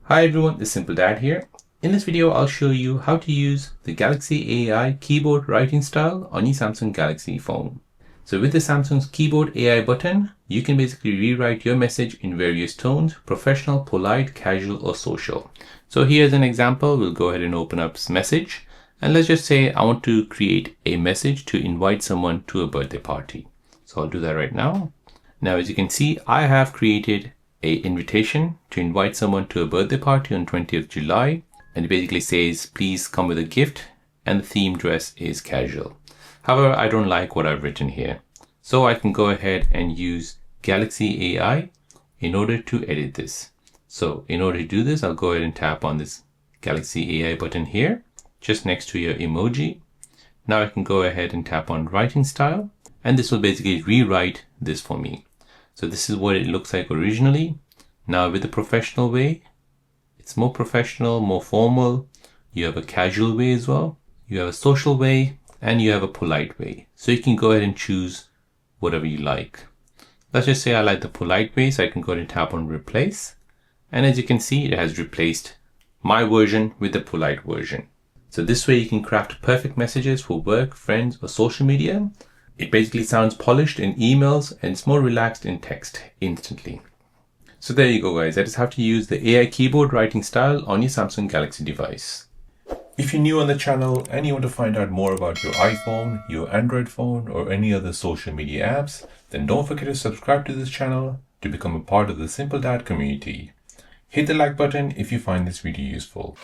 Hi everyone, it's Simple Dad here. In this video, I'll show you how to use the Galaxy AI keyboard writing style on your Samsung Galaxy phone. So with the Samsung's keyboard AI button, you can basically rewrite your message in various tones: professional, polite, casual, or social. So here's an example. We'll go ahead and open up this message. And let's just say I want to create a message to invite someone to a birthday party. So I'll do that right now. Now, as you can see, I have created an invitation to invite someone to a birthday party on 20th July. And it basically says, please come with a gift, and the theme dress is casual. However, I don't like what I've written here. So I can go ahead and use Galaxy AI in order to edit this. So in order to do this, I'll go ahead and tap on this Galaxy AI button here, just next to your emoji. Now I can go ahead and tap on writing style, and this will basically rewrite this for me. So this is what it looks like originally. Now with the professional way, it's more professional, more formal. You have a casual way as well. You have a social way, and you have a polite way. So you can go ahead and choose whatever you like. Let's just say I like the polite way, so I can go ahead and tap on replace. And as you can see, it has replaced my version with the polite version. So this way you can craft perfect messages for work, friends, or social media. It basically sounds polished in emails and it's more relaxed in text instantly. So there you go guys, that is how to use the AI keyboard writing style on your Samsung Galaxy device. If you're new on the channel and you want to find out more about your iPhone, your Android phone, or any other social media apps, then don't forget to subscribe to this channel to become a part of the Simple Dad community. Hit the like button if you find this video useful.